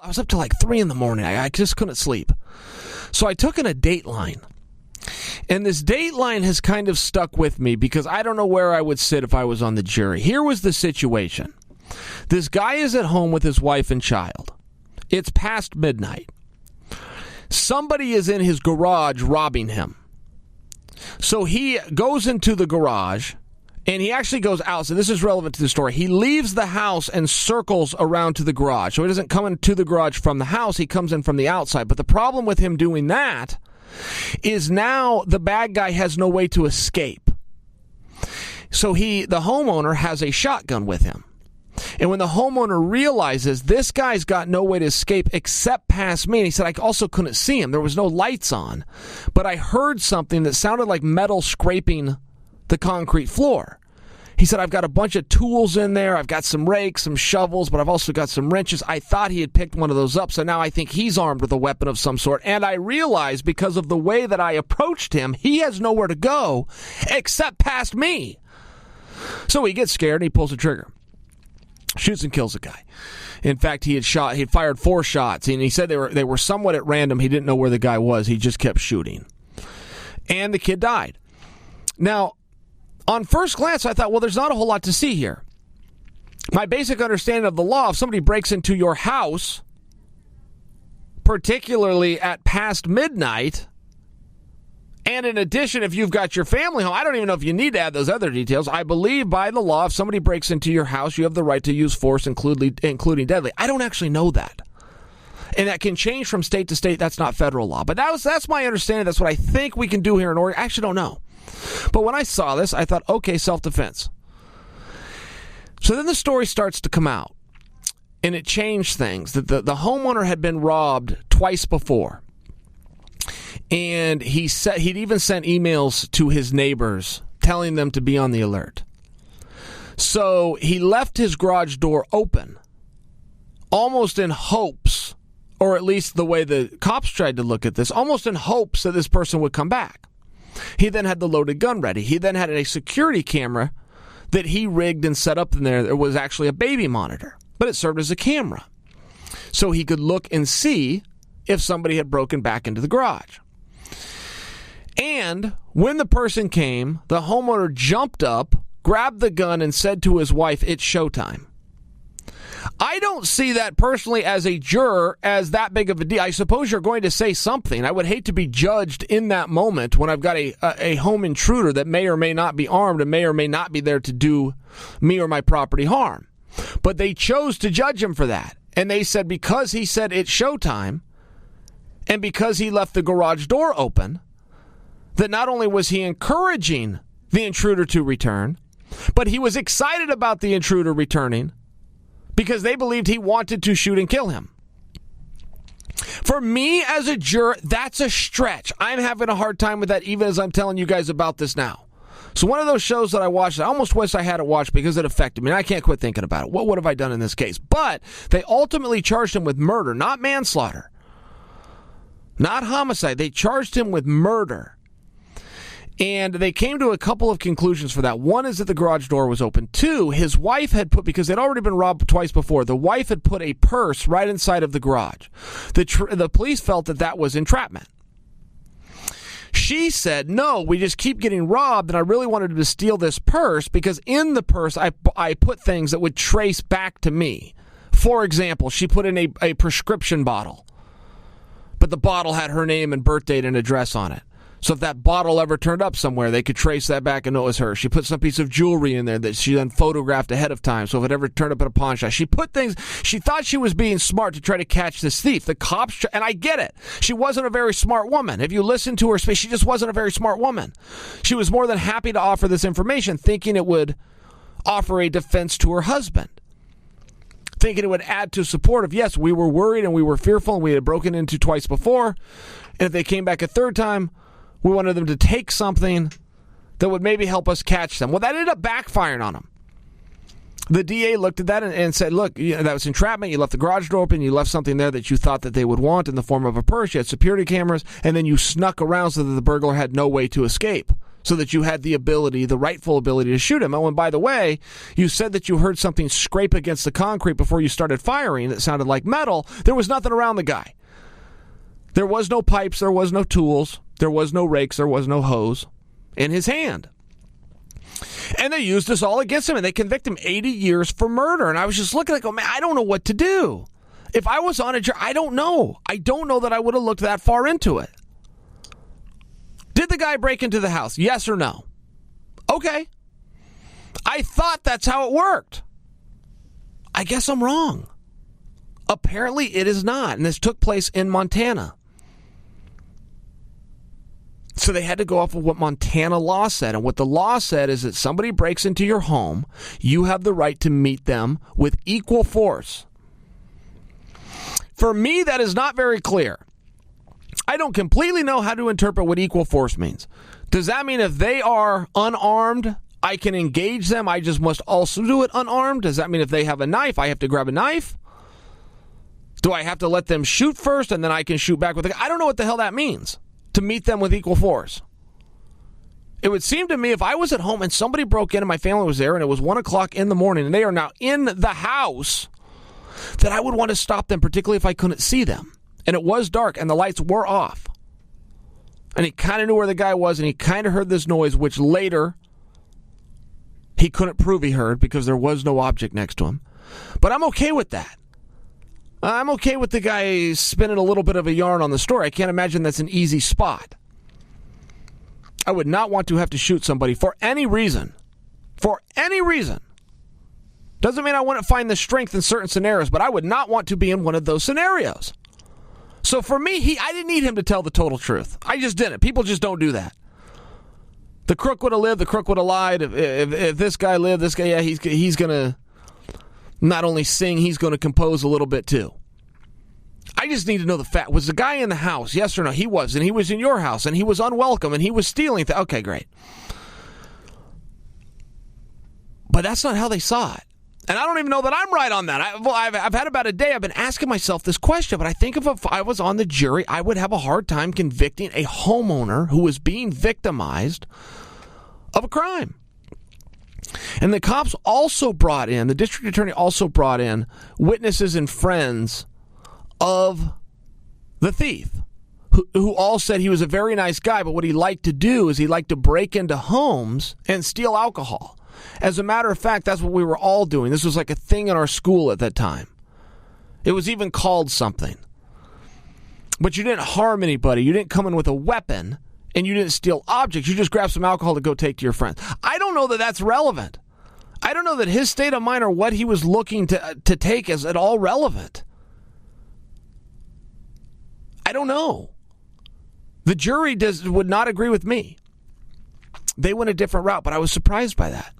I was up till like 3 in the morning. I just couldn't sleep. So I took in a Dateline. And this Dateline has kind of stuck with me because I don't know where I would sit if I was on the jury. Here was the situation. This guy is at home with his wife and child. It's past midnight. Somebody is in his garage robbing him. So he goes into the garage, and he actually goes out. So this is relevant to the story. He leaves the house and circles around to the garage. So he doesn't come into the garage from the house. He comes in from the outside. But the problem with him doing that is now the bad guy has no way to escape. So the homeowner has a shotgun with him. And when the homeowner realizes this guy's got no way to escape except past me, and he said, I also couldn't see him. There was no lights on. But I heard something that sounded like metal scraping the concrete floor. He said, I've got a bunch of tools in there. I've got some rakes, some shovels, but I've also got some wrenches. I thought he had picked one of those up, so now I think he's armed with a weapon of some sort. And I realized because of the way that I approached him, he has nowhere to go except past me. So he gets scared and he pulls the trigger. Shoots and kills a guy. In fact, he fired 4 shots, and he said they were somewhat at random. He didn't know where the guy was. He just kept shooting. And the kid died. Now, on first glance, I thought, well, there's not a whole lot to see here. My basic understanding of the law, if somebody breaks into your house, particularly at past midnight, and in addition, if you've got your family home, I don't even know if you need to add those other details. I believe by the law, if somebody breaks into your house, you have the right to use force, including deadly. I don't actually know that. And that can change from state to state. That's not federal law. But that's my understanding. That's what I think we can do here in Oregon. I actually don't know. But when I saw this, I thought, okay, self-defense. So then the story starts to come out. And it changed things. The homeowner had been robbed twice before. And he'd even sent emails to his neighbors telling them to be on the alert. So he left his garage door open, almost in hopes, or at least the way the cops tried to look at this, almost in hopes that this person would come back. He then had the loaded gun ready. He then had a security camera that he rigged and set up in there. There was actually a baby monitor, but it served as a camera. So he could look and see if somebody had broken back into the garage. And when the person came, the homeowner jumped up, grabbed the gun, and said to his wife, it's showtime. I don't see that personally as a juror as that big of a deal. I suppose you're going to say something. I would hate to be judged in that moment when I've got a home intruder that may or may not be armed and may or may not be there to do me or my property harm. But they chose to judge him for that. And they said because he said it's showtime and because he left the garage door open, that not only was he encouraging the intruder to return, but he was excited about the intruder returning because they believed he wanted to shoot and kill him. For me as a juror, that's a stretch. I'm having a hard time with that even as I'm telling you guys about this now. So one of those shows that I watched, I almost wish I had it watched because it affected me. And I can't quit thinking about it. What would have I done in this case? But they ultimately charged him with murder, not manslaughter, not homicide. They charged him with murder. And they came to a couple of conclusions for that. One is that the garage door was open. 2, his wife had put, because they'd already been robbed twice before, the wife had put a purse right inside of the garage. The police felt that was entrapment. She said, no, we just keep getting robbed, and I really wanted to steal this purse because in the purse I put things that would trace back to me. For example, she put in a prescription bottle, but the bottle had her name and birth date and address on it. So if that bottle ever turned up somewhere, they could trace that back and know it was her. She put some piece of jewelry in there that she then photographed ahead of time. So if it ever turned up at a pawn shop, she put things, she thought she was being smart to try to catch this thief. The cops, and I get it. She wasn't a very smart woman. If you listen to her speak, she just wasn't a very smart woman. She was more than happy to offer this information, thinking it would offer a defense to her husband. Thinking it would add to support of, yes, we were worried and we were fearful and we had broken into twice before. And if they came back a third time, we wanted them to take something that would maybe help us catch them. Well, that ended up backfiring on them. The DA looked at that and said, look, that was entrapment. You left the garage door open. You left something there that you thought that they would want in the form of a purse. You had security cameras, and then you snuck around so that the burglar had no way to escape. so that you had the rightful ability to shoot him. Oh, and by the way, you said that you heard something scrape against the concrete before you started firing that sounded like metal. There was nothing around the guy. There was no pipes, there was no tools, there was no rakes, there was no hose in his hand. And they used this all against him, and they convict him 80 years for murder. And I was just looking at it, man, I don't know what to do. If I was on a jury, I don't know. I don't know that I would have looked that far into it. Did the guy break into the house? Yes or no? Okay. I thought that's how it worked. I guess I'm wrong. Apparently it is not, and this took place in Montana. So they had to go off of what Montana law said, and what the law said is that somebody breaks into your home, you have the right to meet them with equal force. For me, that is not very clear. I don't completely know how to interpret what equal force means. Does that mean if they are unarmed, I can engage them, I just must also do it unarmed? Does that mean if they have a knife, I have to grab a knife? Do I have to let them shoot first and then I can shoot back with I don't know what the hell that means, to meet them with equal force. It would seem to me if I was at home and somebody broke in and my family was there and it was 1 o'clock in the morning and they are now in the house, that I would want to stop them, particularly if I couldn't see them. And it was dark and the lights were off. And he kind of knew where the guy was and he kind of heard this noise, which later he couldn't prove he heard because there was no object next to him. But I'm okay with that. I'm okay with the guy spinning a little bit of a yarn on the story. I can't imagine that's an easy spot. I would not want to have to shoot somebody for any reason. For any reason. Doesn't mean I wouldn't find the strength in certain scenarios, but I would not want to be in one of those scenarios. So for me, I didn't need him to tell the total truth. I just didn't. People just don't do that. The crook would have lived, the crook would have lied. If this guy lived, this guy, yeah, he's going to not only sing, he's going to compose a little bit too. I just need to know the fact. Was the guy in the house? Yes or no? He was. And he was in your house. And he was unwelcome. And he was stealing. Okay, great. But that's not how they saw it. And I don't even know that I'm right on that. I've had about a day. I've been asking myself this question. But I think if I was on the jury, I would have a hard time convicting a homeowner who was being victimized of a crime. And the cops also brought in, the district attorney also brought in witnesses and friends of the thief, who all said he was a very nice guy, but what he liked to do is he liked to break into homes and steal alcohol. As a matter of fact, that's what we were all doing. This was like a thing in our school at that time. It was even called something. But you didn't harm anybody. You didn't come in with a weapon. And you didn't steal objects. You just grabbed some alcohol to go take to your friends. I don't know that that's relevant. I don't know that his state of mind or what he was looking to take is at all relevant. I don't know. The jury would not agree with me. They went a different route, but I was surprised by that.